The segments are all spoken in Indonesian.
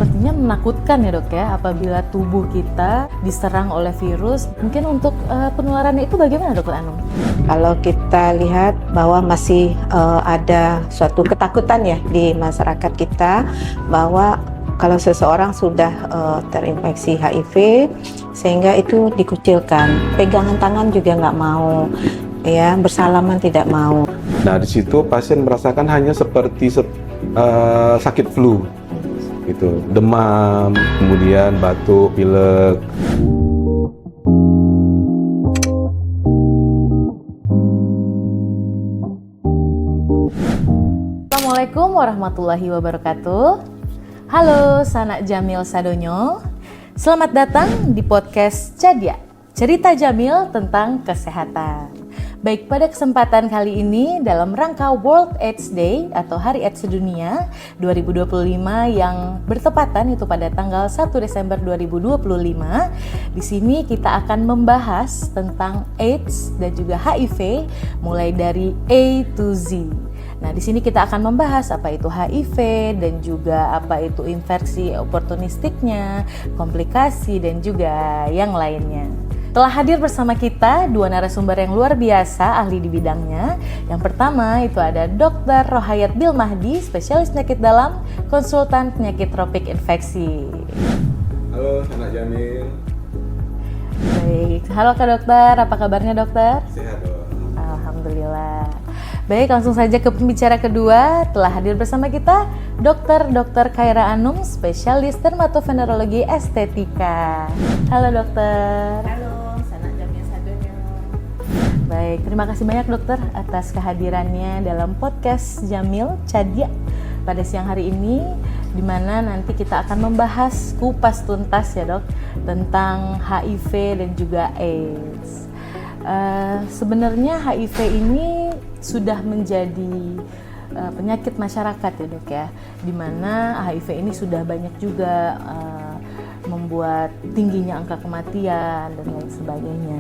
Sepertinya menakutkan ya dok ya, apabila tubuh kita diserang oleh virus. Mungkin untuk penularannya itu bagaimana dokter Anum? Kalau kita lihat bahwa masih ada suatu ketakutan ya di masyarakat kita bahwa kalau seseorang sudah terinfeksi HIV sehingga itu dikucilkan, pegangan tangan juga nggak mau, ya bersalaman tidak mau. Nah, di situ pasien merasakan hanya seperti sakit flu, gitu, demam, kemudian batuk, pilek. Assalamualaikum warahmatullahi wabarakatuh. Halo Sanak Jamil Sadonyo. Selamat datang di podcast Cadia, cerita Jamil tentang kesehatan. Baik, pada kesempatan kali ini dalam rangka World AIDS Day atau Hari AIDS Sedunia 2025 yang bertepatan itu pada tanggal 1 Desember 2025, di sini kita akan membahas tentang AIDS dan juga HIV mulai dari A to Z. Nah, di sini kita akan membahas apa itu HIV dan juga apa itu infeksi oportunistiknya, komplikasi dan juga yang lainnya. Telah hadir bersama kita dua narasumber yang luar biasa ahli di bidangnya. Yang pertama itu ada Dr. Rohayat Bilmahdi, spesialis penyakit dalam, konsultan penyakit tropik infeksi. Halo, Sanak Jamil. Baik, halo Kak Dokter, apa kabarnya dokter? Sehat dong. Alhamdulillah. Baik, langsung saja ke pembicara kedua. Telah hadir bersama kita Dr. Khaira Anum, spesialis dermatovenerologi estetika. Halo dokter. Halo, Sanak Jamil Sadonyo. Baik, terima kasih banyak dokter atas kehadirannya dalam podcast Jamil Cadia pada siang hari ini, di mana nanti kita akan membahas kupas tuntas ya dok tentang HIV dan juga AIDS. Sebenarnya HIV ini sudah menjadi penyakit masyarakat ya dok ya, di mana HIV ini sudah banyak juga membuat tingginya angka kematian dan lain sebagainya.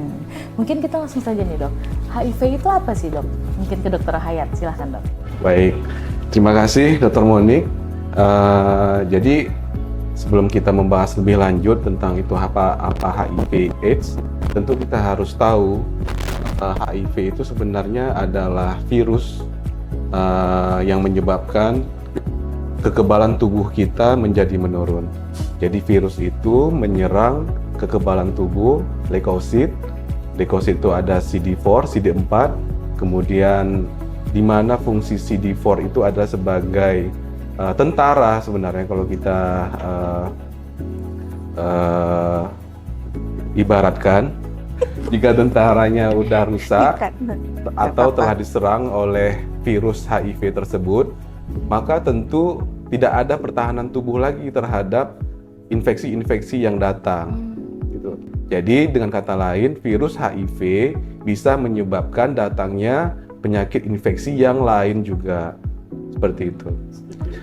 Mungkin kita langsung saja nih dok, HIV itu apa sih dok? Mungkin ke dokter Hayat, silahkan dok. Baik, terima kasih Dr. Monik. Jadi sebelum kita membahas lebih lanjut tentang itu apa HIV AIDS, tentu kita harus tahu HIV itu sebenarnya adalah virus yang menyebabkan kekebalan tubuh kita menjadi menurun. Jadi virus itu menyerang kekebalan tubuh, leukosit. Leukosit itu ada CD4, CD4, kemudian di mana fungsi CD4 itu adalah sebagai tentara sebenarnya kalau kita ibaratkan. Jika tentaranya udah rusak atau telah diserang oleh virus HIV tersebut, maka tentu tidak ada pertahanan tubuh lagi terhadap infeksi-infeksi yang datang. Gitu. Jadi dengan kata lain, virus HIV bisa menyebabkan datangnya penyakit infeksi yang lain juga. Seperti itu.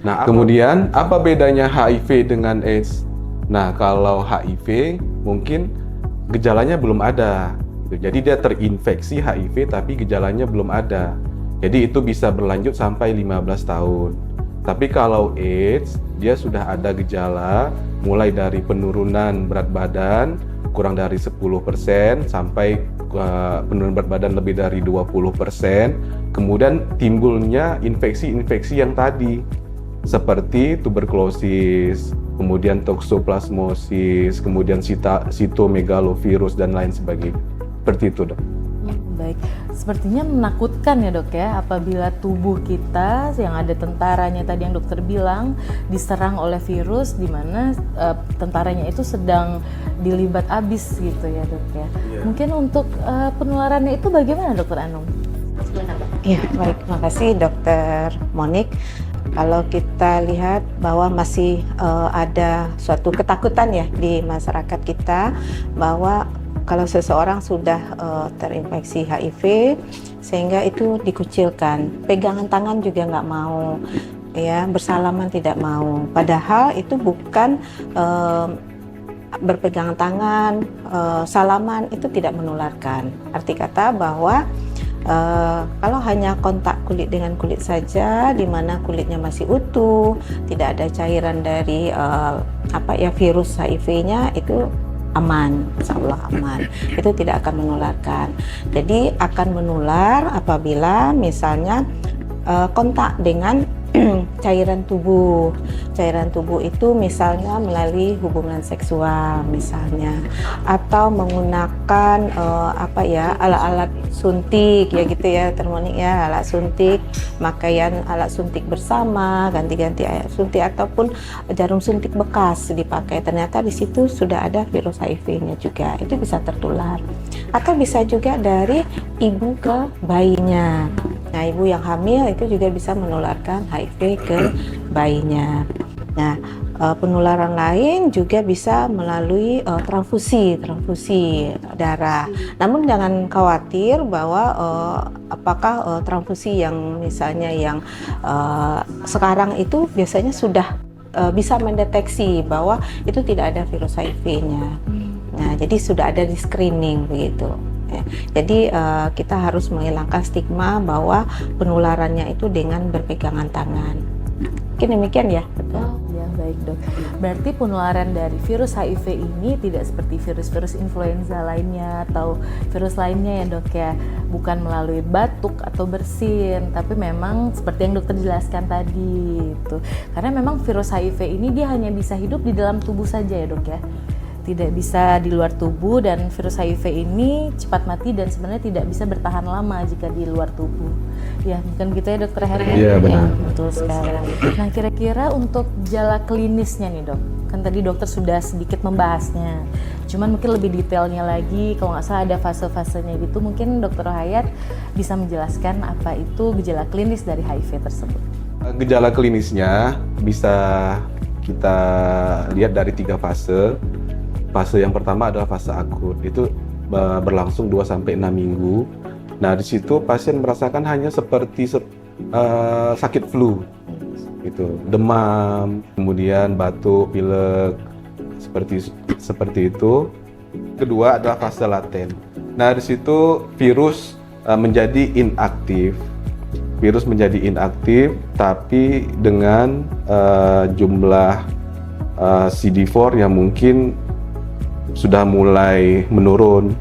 Nah, kemudian apa bedanya HIV dengan AIDS? Nah, kalau HIV mungkin gejalanya belum ada. Jadi dia terinfeksi HIV tapi gejalanya belum ada. Jadi itu bisa berlanjut sampai 15 tahun. Tapi kalau AIDS, dia sudah ada gejala mulai dari penurunan berat badan kurang dari 10% sampai penurunan berat badan lebih dari 20%. Kemudian timbulnya infeksi-infeksi yang tadi seperti tuberkulosis, kemudian toksoplasmosis, kemudian sitomegalovirus dan lain sebagainya. Seperti itu dok. Baik, sepertinya menakutkan ya dok ya, apabila tubuh kita yang ada tentaranya tadi yang dokter bilang diserang oleh virus, di mana tentaranya itu sedang dilibat abis gitu ya dok ya. Mungkin untuk penularannya itu bagaimana dokter Anum? Ya, baik, terima kasih dokter Monik. Kalau kita lihat bahwa masih ada suatu ketakutan ya di masyarakat kita bahwa kalau seseorang sudah terinfeksi HIV sehingga itu dikucilkan, pegangan tangan juga nggak mau, ya bersalaman tidak mau. Padahal itu bukan berpegangan tangan, salaman itu tidak menularkan. Arti kata bahwa kalau hanya kontak kulit dengan kulit saja, di mana kulitnya masih utuh, tidak ada cairan dari virus HIV-nya, itu aman, insya Allah aman. Itu tidak akan menularkan. Jadi akan menular apabila misalnya kontak dengan cairan tubuh. Cairan tubuh itu misalnya melalui hubungan seksual misalnya, atau menggunakan alat-alat suntik ya gitu ya, termonik ya, alat suntik, pakaian alat suntik bersama, ganti-ganti alat suntik, ataupun jarum suntik bekas dipakai. Ternyata di situ sudah ada virus HIV-nya juga, itu bisa tertular. Atau bisa juga dari ibu ke bayinya. Nah, ibu yang hamil itu juga bisa menularkan HIV ke bayinya. Nah, penularan lain juga bisa melalui transfusi darah. Namun jangan khawatir bahwa apakah transfusi yang misalnya yang sekarang itu biasanya sudah bisa mendeteksi bahwa itu tidak ada virus HIV-nya. Nah, jadi sudah ada di screening begitu. Jadi kita harus menghilangkan stigma bahwa penularannya itu dengan berpegangan tangan. Mungkin demikian ya. Oh, ya baik dok. Berarti penularan dari virus HIV ini tidak seperti virus-virus influenza lainnya atau virus lainnya ya dok ya, bukan melalui batuk atau bersin, tapi memang seperti yang dokter jelaskan tadi itu. Karena memang virus HIV ini dia hanya bisa hidup di dalam tubuh saja ya dok ya, tidak bisa di luar tubuh, dan virus HIV ini cepat mati dan sebenarnya tidak bisa bertahan lama jika di luar tubuh. Ya, bukan gitu ya dokter Heri? Iya, benar. Betul sekali. Nah, kira-kira untuk gejala klinisnya nih dok, kan tadi dokter sudah sedikit membahasnya, cuman mungkin lebih detailnya lagi, kalau nggak salah ada fase-fasenya gitu, mungkin dokter Hayat bisa menjelaskan apa itu gejala klinis dari HIV tersebut. Gejala klinisnya bisa kita lihat dari 3 fase. Fase yang pertama adalah fase akut, itu berlangsung 2-6 minggu. Nah, di situ pasien merasakan hanya seperti sakit flu, gitu, demam, kemudian batuk, pilek, seperti itu. Kedua adalah fase laten. Nah, di situ virus menjadi inaktif. Virus menjadi inaktif, tapi dengan jumlah CD4 yang mungkin sudah mulai menurun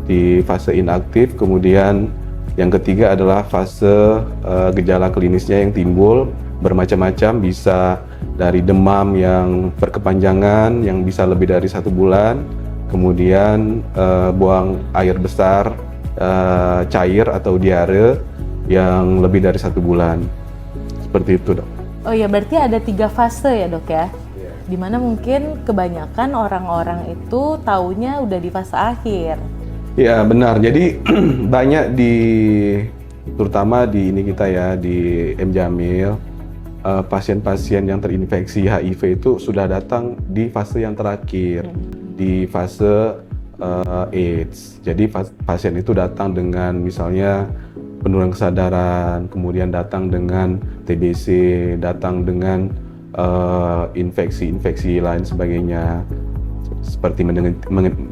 di fase inaktif. Kemudian yang ketiga adalah fase gejala klinisnya yang timbul bermacam-macam, bisa dari demam yang berkepanjangan yang bisa lebih dari 1 bulan, kemudian buang air besar cair atau diare yang lebih dari 1 bulan, seperti itu dok. Oh ya, berarti ada 3 fase ya dok ya? Dimana mungkin kebanyakan orang-orang itu taunya udah di fase akhir. Ya benar, jadi banyak terutama di ini kita ya, di M. Jamil, pasien-pasien yang terinfeksi HIV itu sudah datang di fase yang terakhir, di fase AIDS. Jadi pasien itu datang dengan misalnya penurunan kesadaran, kemudian datang dengan TBC, datang dengan infeksi lain sebagainya, seperti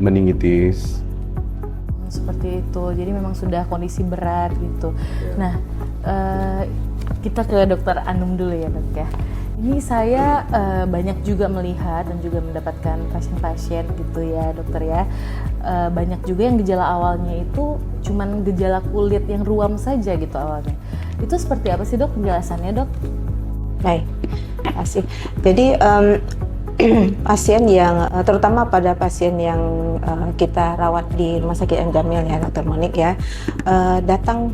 meningitis. Seperti itu, jadi memang sudah kondisi berat gitu. Nah, kita ke dokter Anum dulu ya dok ya. Ini saya banyak juga melihat dan juga mendapatkan pasien-pasien gitu ya dokter ya. Banyak juga yang gejala awalnya itu cuman gejala kulit yang ruam saja gitu awalnya. Itu seperti apa sih dok penjelasannya dok? Baik, terima kasih. Jadi pasien yang terutama pada pasien yang kita rawat di Rumah Sakit M. Jamil ya Dr. Monik ya, datang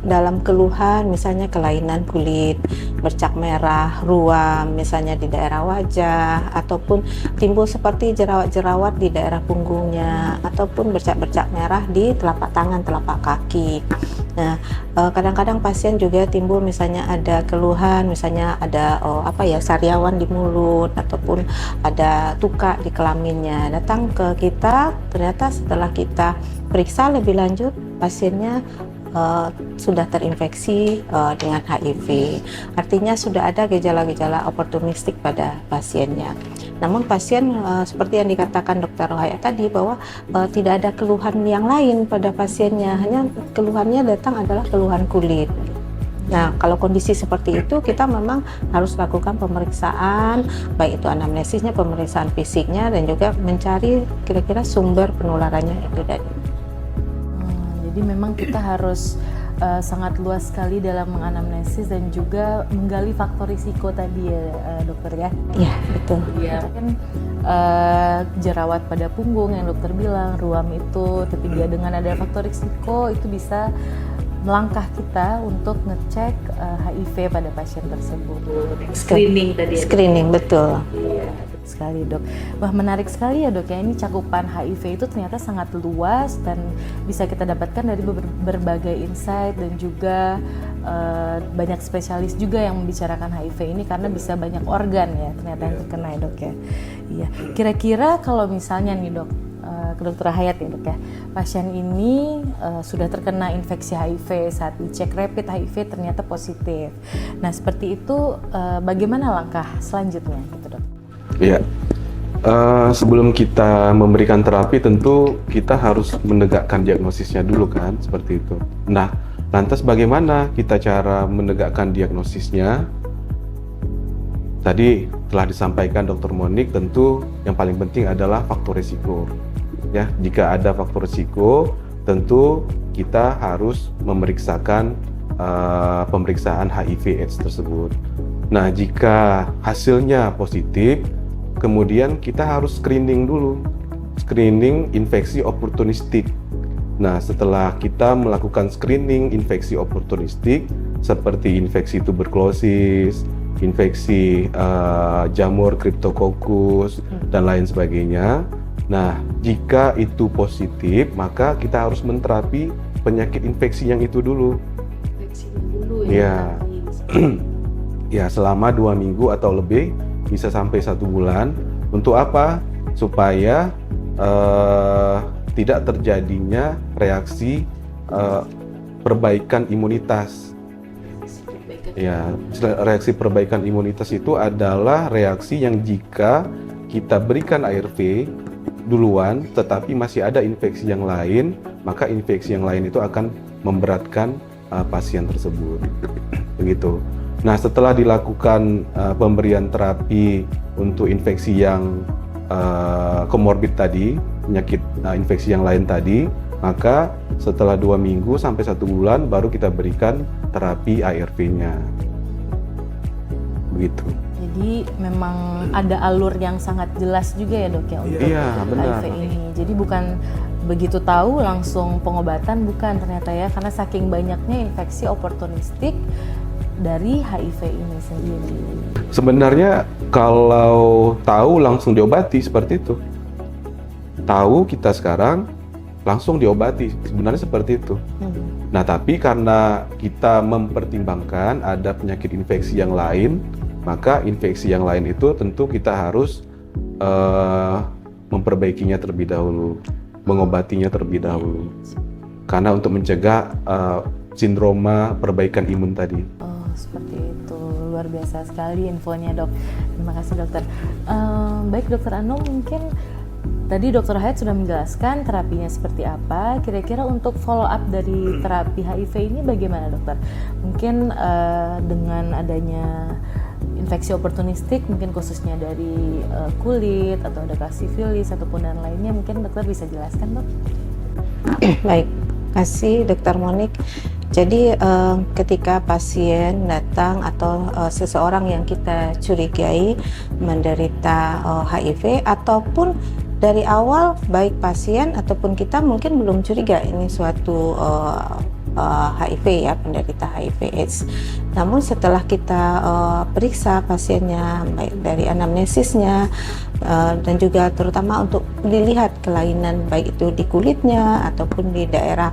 dalam keluhan misalnya kelainan kulit, bercak merah, ruam misalnya di daerah wajah, ataupun timbul seperti jerawat-jerawat di daerah punggungnya, ataupun bercak-bercak merah di telapak tangan, telapak kaki. Nah, kadang-kadang pasien juga timbul misalnya ada keluhan, misalnya ada sariawan di mulut, ataupun ada tuka di kelaminnya. Datang ke kita, ternyata setelah kita periksa lebih lanjut, pasiennya sudah terinfeksi dengan HIV. Artinya sudah ada gejala-gejala oportunistik pada pasiennya. Namun pasien seperti yang dikatakan Dr. Hayat tadi bahwa tidak ada keluhan yang lain pada pasiennya, hanya keluhannya datang adalah keluhan kulit. Nah, kalau kondisi seperti itu kita memang harus lakukan pemeriksaan, baik itu anamnesisnya, pemeriksaan fisiknya, dan juga mencari kira-kira sumber penularannya itu tadi. Jadi memang kita harus sangat luas sekali dalam menganamnesis dan juga menggali faktor risiko tadi ya dokter ya. Iya, betul. Ya kan jerawat pada punggung yang dokter bilang, ruam itu, tapi dia dengan ada faktor risiko itu bisa melangkah kita untuk ngecek HIV pada pasien tersebut. Screening tadi ya? Screening, betul. Iya, betul sekali dok. Wah, menarik sekali ya dok ya, ini cakupan HIV itu ternyata sangat luas dan bisa kita dapatkan dari berbagai insight dan juga banyak spesialis juga yang membicarakan HIV ini karena bisa banyak organ ya ternyata yang terkena ya dok ya. Iya. Kira-kira kalau misalnya nih dok, ke dokter Hayat ya dok ya, pasien ini sudah terkena infeksi HIV, saat dicek rapid HIV ternyata positif. Nah seperti itu bagaimana langkah selanjutnya gitu dok? Iya, sebelum kita memberikan terapi tentu kita harus menegakkan diagnosisnya dulu kan, seperti itu. Nah, lantas bagaimana kita cara menegakkan diagnosisnya? Tadi telah disampaikan Dr. Monik, tentu yang paling penting adalah faktor risiko. Ya, jika ada faktor risiko, tentu kita harus memeriksakan pemeriksaan HIV/AIDS tersebut. Nah, jika hasilnya positif, kemudian kita harus screening dulu, screening infeksi oportunistik. Nah, setelah kita melakukan screening infeksi oportunistik seperti infeksi tuberkulosis, infeksi jamur Cryptococcus dan lain sebagainya. Nah, jika itu positif, maka kita harus menterapi penyakit infeksi yang itu dulu. Infeksi dulu ya. Ya, selama 2 minggu atau lebih, bisa sampai 1 bulan. Untuk apa? Supaya tidak terjadinya reaksi perbaikan imunitas. Ya, reaksi perbaikan imunitas itu adalah reaksi yang jika kita berikan ARV duluan, tetapi masih ada infeksi yang lain, maka infeksi yang lain itu akan memberatkan pasien tersebut. Begitu. Nah, setelah dilakukan pemberian terapi untuk infeksi yang komorbid tadi, penyakit infeksi yang lain tadi, maka setelah 2 minggu sampai 1 bulan baru kita berikan terapi ARV-nya. Begitu. Jadi memang ada alur yang sangat jelas juga ya dok ya untuk HIV ini. Jadi bukan begitu tahu langsung pengobatan, bukan ternyata ya, karena saking banyaknya infeksi oportunistik dari HIV ini sendiri. Sebenarnya kalau tahu langsung diobati seperti itu. Tahu kita sekarang langsung diobati, sebenarnya seperti itu. Nah, tapi karena kita mempertimbangkan ada penyakit infeksi yang lain, maka infeksi yang lain itu tentu kita harus memperbaikinya terlebih dahulu, mengobatinya terlebih dahulu. Karena untuk mencegah sindroma perbaikan imun tadi. Oh, seperti itu. Luar biasa sekali infonya dok. Terima kasih dokter. Baik dokter Anum, mungkin tadi dokter Hayat sudah menjelaskan terapinya seperti apa. Kira-kira untuk follow up dari terapi HIV ini bagaimana dokter? Mungkin dengan adanya infeksi oportunistik, mungkin khususnya dari kulit atau ada sifilis ataupun dan lainnya, mungkin dokter bisa jelaskan dok? Baik, kasih Dokter Monik. Jadi ketika pasien datang atau seseorang yang kita curigai menderita HIV, ataupun dari awal baik pasien ataupun kita mungkin belum curiga ini suatu HIV ya, penderita HIV/AIDS. Namun setelah kita periksa pasiennya, baik dari anamnesisnya dan juga terutama untuk dilihat kelainan baik itu di kulitnya ataupun di daerah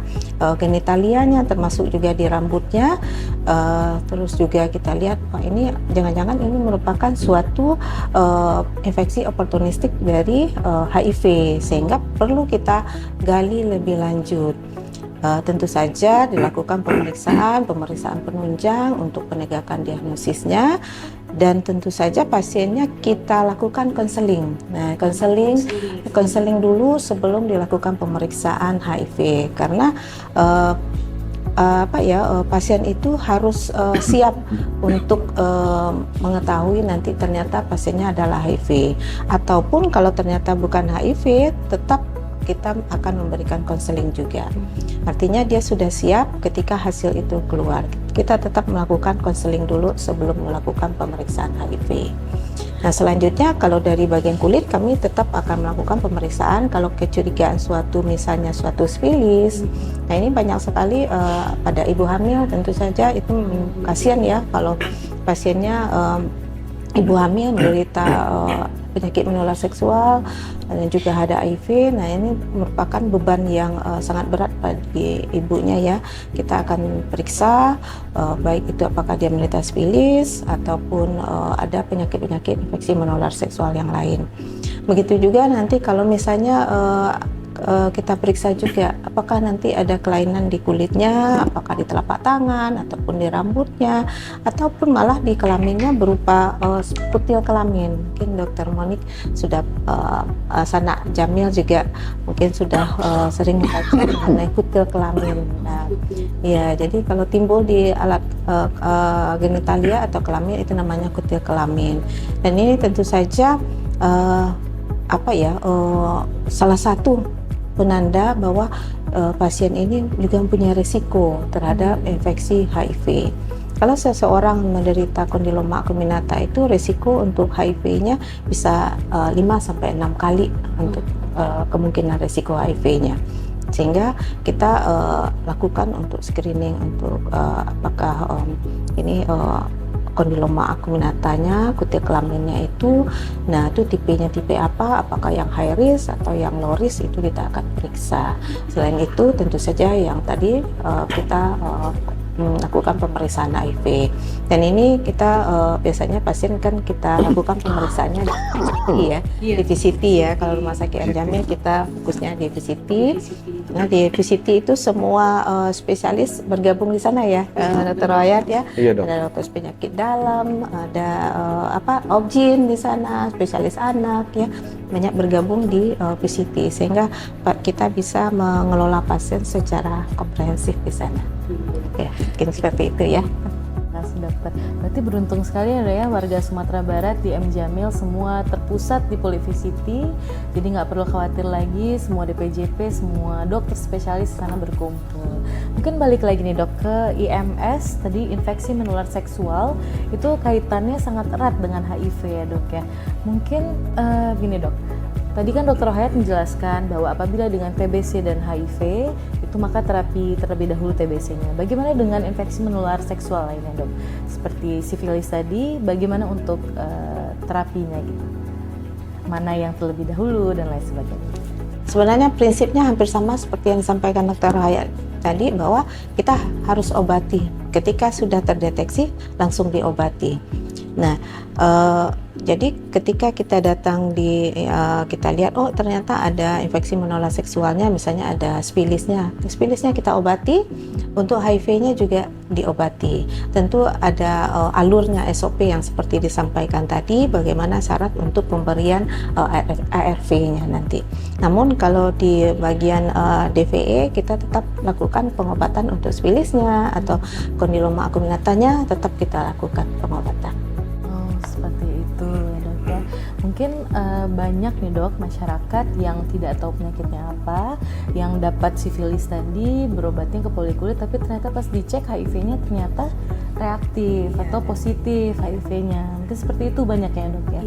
genitalianya, termasuk juga di rambutnya, terus juga kita lihat ini jangan-jangan ini merupakan suatu infeksi oportunistik dari HIV, sehingga perlu kita gali lebih lanjut. Tentu saja dilakukan pemeriksaan penunjang untuk penegakan diagnosisnya, dan tentu saja pasiennya kita lakukan konseling. Nah, konseling dulu sebelum dilakukan pemeriksaan HIV, karena pasien itu harus siap untuk mengetahui nanti ternyata pasiennya adalah HIV, ataupun kalau ternyata bukan HIV, tetap kita akan memberikan konseling juga. Artinya dia sudah siap ketika hasil itu keluar. Kita tetap melakukan konseling dulu sebelum melakukan pemeriksaan HIV. Nah, selanjutnya kalau dari bagian kulit, kami tetap akan melakukan pemeriksaan kalau kecurigaan misalnya suatu sifilis. Nah, ini banyak sekali pada ibu hamil, tentu saja itu kasihan ya kalau pasiennya ibu hamil menderita penyakit menular seksual dan juga ada HIV. Nah, ini merupakan beban yang sangat berat bagi ibunya ya. Kita akan periksa baik itu apakah dia menderita sifilis ataupun ada penyakit-penyakit infeksi menular seksual yang lain. Begitu juga nanti kalau misalnya kita periksa juga apakah nanti ada kelainan di kulitnya, apakah di telapak tangan ataupun di rambutnya, ataupun malah di kelaminnya berupa kutil kelamin. Mungkin Dokter Monik sudah Sanak Jamil juga mungkin sudah sering membaca mengenai kutil kelamin. Nah, ya, jadi kalau timbul di alat genitalia atau kelamin itu namanya kutil kelamin. Dan ini tentu saja salah satu penanda bahwa pasien ini juga mempunyai risiko terhadap infeksi HIV. Kalau seseorang menderita kondiloma acuminata itu risiko untuk HIV-nya bisa 5-6 kali untuk kemungkinan risiko HIV-nya. Sehingga kita lakukan untuk screening untuk apakah ini kondiloma acuminatanya, kutil kelaminnya itu, nah itu tipenya tipe apa, apakah yang high risk atau yang low risk, itu kita akan periksa. Selain itu tentu saja yang tadi kita melakukan pemeriksaan HIV, dan ini kita biasanya pasien kan kita lakukan pemeriksaannya di VCT ya. Kalau rumah sakit Jamil kita fokusnya di VCT. Nah, di VCT itu semua spesialis bergabung di sana ya, Dokter Rohayat ya. Iya, Dok. Ada dokter penyakit dalam, ada obgyn di sana, spesialis anak ya, banyak bergabung di VCT sehingga kita bisa mengelola pasien secara komprehensif di sana. Ya, mungkin seperti itu ya. Terima kasih dokter. Berarti beruntung sekali ya warga Sumatera Barat di M Jamil semua terpusat di Polivicity. Jadi nggak perlu khawatir lagi, semua DPJP, semua dokter spesialis sana berkumpul. Mungkin balik lagi nih dok ke IMS, tadi infeksi menular seksual itu kaitannya sangat erat dengan HIV ya dok ya. Mungkin gini dok. Tadi kan Dokter Rohayat menjelaskan bahwa apabila dengan TBC dan HIV itu maka terapi terlebih dahulu TBC-nya. Bagaimana dengan infeksi menular seksual lainnya dok? Seperti sifilis tadi, bagaimana untuk terapinya gitu? Mana yang terlebih dahulu dan lain sebagainya? Sebenarnya prinsipnya hampir sama seperti yang disampaikan Dokter Rohayat tadi, bahwa kita harus obati. Ketika sudah terdeteksi langsung diobati. Nah, jadi ketika kita datang kita lihat ternyata ada infeksi menular seksualnya, misalnya ada sifilisnya kita obati, untuk HIV-nya juga diobati. Tentu ada alurnya SOP yang seperti disampaikan tadi, bagaimana syarat untuk pemberian ARV-nya nanti. Namun kalau di bagian DVE kita tetap lakukan pengobatan untuk sifilisnya atau kondiloma acuminatanya, tetap kita lakukan pengobatan. Seperti itu dok ya. Mungkin banyak nih dok masyarakat yang tidak tahu penyakitnya apa, yang dapat sifilis tadi berobatnya ke polikulit, tapi ternyata pas dicek HIV-nya ternyata reaktif atau positif HIV-nya. Mungkin seperti itu banyak ya dok ya.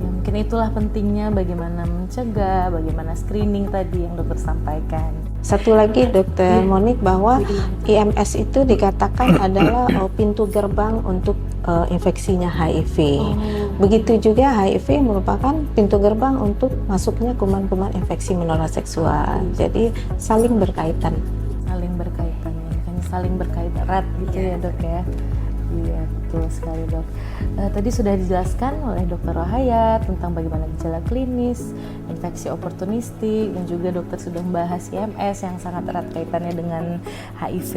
Ya, mungkin itulah pentingnya bagaimana mencegah, bagaimana screening tadi yang dokter sampaikan. Satu lagi Dokter Monik, bahwa IMS itu dikatakan adalah pintu gerbang untuk infeksinya HIV. Begitu juga HIV merupakan pintu gerbang untuk masuknya kuman-kuman infeksi menular seksual. Jadi saling berkaitan. Saling berkaitan, makanya saling berkaitan erat gitu ya dok ya. Iya, betul sekali dok. Tadi sudah dijelaskan oleh Dokter Rohayat tentang bagaimana gejala klinis, infeksi oportunistik, dan juga dokter sudah membahas IMS yang sangat erat kaitannya dengan HIV.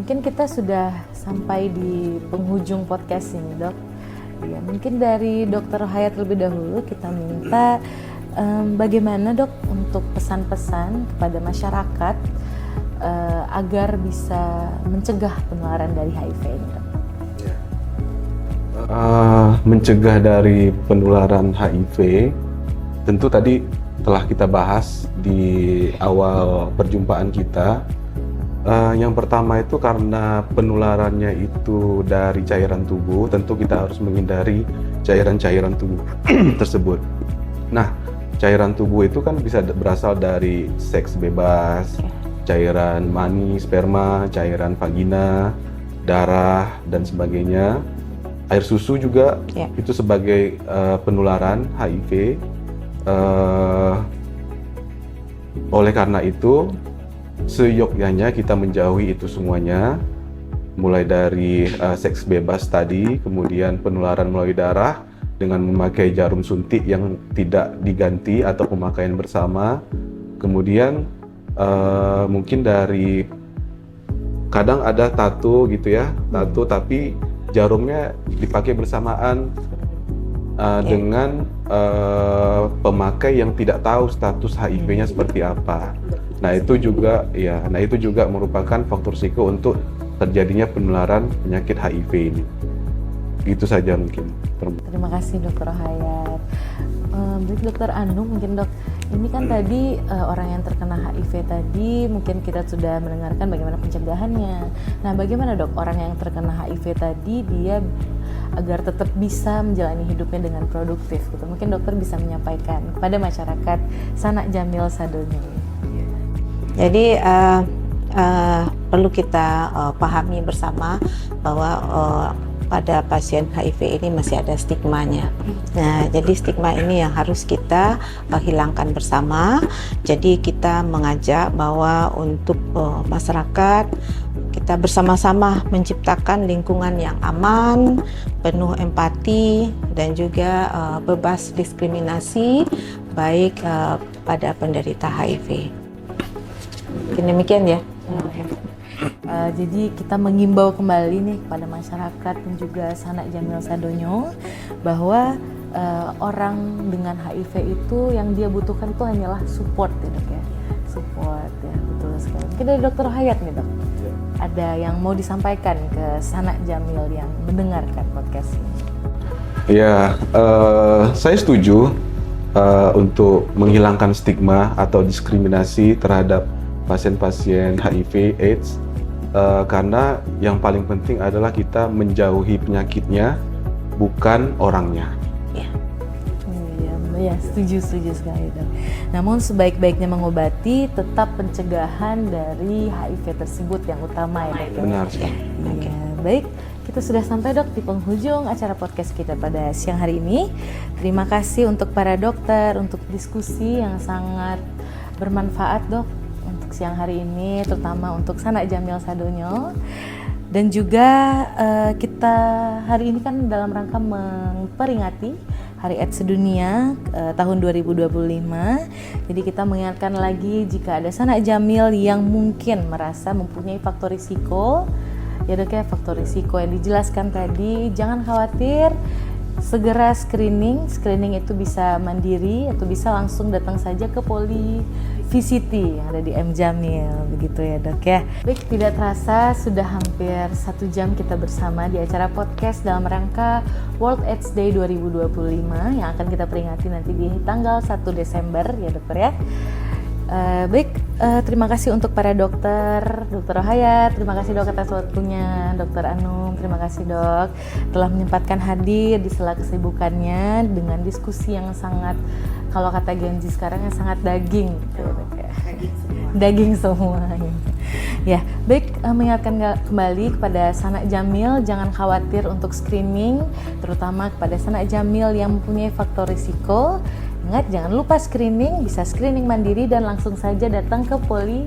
Mungkin kita sudah sampai di penghujung podcast ini dok. Ya, mungkin dari Dokter Rohayat lebih dahulu kita minta bagaimana dok untuk pesan-pesan kepada masyarakat agar bisa mencegah penularan dari HIV ini, Dok? Mencegah dari penularan HIV, tentu tadi telah kita bahas di awal perjumpaan kita. Yang pertama itu karena penularannya itu dari cairan tubuh, tentu kita harus menghindari cairan-cairan tubuh tersebut. Nah, cairan tubuh itu kan bisa berasal dari seks bebas, cairan mani, sperma, cairan vagina, darah, dan sebagainya. Air susu juga itu sebagai penularan HIV. Oleh karena itu, seyogyanya kita menjauhi itu semuanya, mulai dari seks bebas tadi, kemudian penularan melalui darah dengan memakai jarum suntik yang tidak diganti atau pemakaian bersama, kemudian mungkin dari kadang ada tato gitu ya, tato tapi jarumnya dipakai bersamaan dengan pemakai yang tidak tahu status HIV-nya seperti apa. Nah itu juga merupakan faktor risiko untuk terjadinya penularan penyakit HIV ini. Itu saja mungkin. Terima kasih Dr. Hayat. Dr. Anung mungkin Dok, ini kan tadi orang yang terkena HIV tadi mungkin kita sudah mendengarkan bagaimana pencegahannya. Nah bagaimana Dok orang yang terkena HIV tadi dia agar tetap bisa menjalani hidupnya dengan produktif gitu. Mungkin dokter bisa menyampaikan kepada masyarakat Sanak Jamil Sadonyo. Jadi perlu kita pahami bersama bahwa pada pasien HIV ini masih ada stigmanya. Nah, jadi stigma ini yang harus kita hilangkan bersama. Jadi kita mengajak bahwa untuk masyarakat kita bersama-sama menciptakan lingkungan yang aman, penuh empati, dan juga bebas diskriminasi baik pada penderita HIV. Mungkin demikian ya. Jadi kita mengimbau kembali nih kepada masyarakat dan juga Sanak Jamil Sadonyo bahwa orang dengan HIV itu yang dia butuhkan itu hanyalah support ya Dok ya. Support ya, betul sekali. Mungkin dari Dr. Hayat nih Dok, ada yang mau disampaikan ke Sanak Jamil yang mendengarkan podcast ini? Ya, saya setuju untuk menghilangkan stigma atau diskriminasi terhadap pasien-pasien HIV/AIDS. Karena yang paling penting adalah kita menjauhi penyakitnya, bukan orangnya. Ya, setuju sekali Dok. Namun sebaik-baiknya mengobati, tetap pencegahan dari HIV tersebut yang utama ya Dok. Benar sekali. Ya, baik, kita sudah sampai Dok di penghujung acara podcast kita pada siang hari ini. Terima kasih untuk para dokter untuk diskusi yang sangat bermanfaat Dok untuk siang hari ini, terutama untuk Sanak Jamil Sadonyo. Dan juga kita hari ini kan dalam rangka memperingati Hari AIDS Sedunia tahun 2025. Jadi kita mengingatkan lagi jika ada Sanak Jamil yang mungkin merasa mempunyai faktor risiko, ya Dok ya, faktor risiko yang dijelaskan tadi, jangan khawatir. Segera screening itu bisa mandiri atau bisa langsung datang saja ke Poli VCT yang ada di M Jamil, begitu ya Dok ya. Baik, tidak terasa sudah hampir 1 jam kita bersama di acara podcast dalam rangka World AIDS Day 2025 yang akan kita peringati nanti di tanggal 1 Desember ya Dokter ya. Baik, terima kasih untuk para dokter, Dr. Hayat, terima kasih Dok atas waktunya, Dr. Anum, terima kasih Dok telah menyempatkan hadir di sela kesibukannya dengan diskusi yang sangat, kalau kata Gen Z sekarang yang sangat daging gitu ya Dok ya. Daging semua ya. Baik, mengingatkan kembali kepada Sanak Jamil, jangan khawatir untuk screening, terutama kepada Sanak Jamil yang mempunyai faktor risiko. Ingat, jangan lupa screening, bisa screening mandiri dan langsung saja datang ke Poli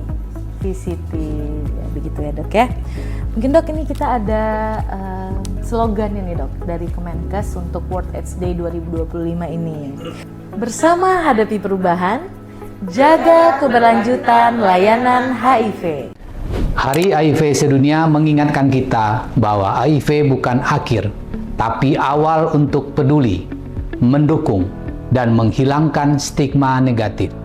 VCT ya, begitu ya Dok ya. Mungkin Dok ini kita ada slogan ini Dok dari Kemenkes untuk World AIDS Day 2025 ini. Bersama hadapi perubahan, jaga keberlanjutan layanan HIV. Hari HIV Sedunia mengingatkan kita bahwa HIV bukan akhir, tapi awal untuk peduli, mendukung, dan menghilangkan stigma negatif.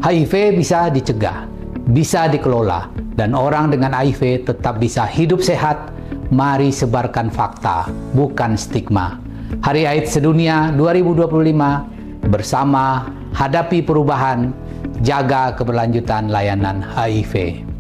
HIV bisa dicegah, bisa dikelola, dan orang dengan HIV tetap bisa hidup sehat, mari sebarkan fakta, bukan stigma. Hari AIDS Sedunia 2025 bersama hadapi perubahan, jaga keberlanjutan layanan HIV.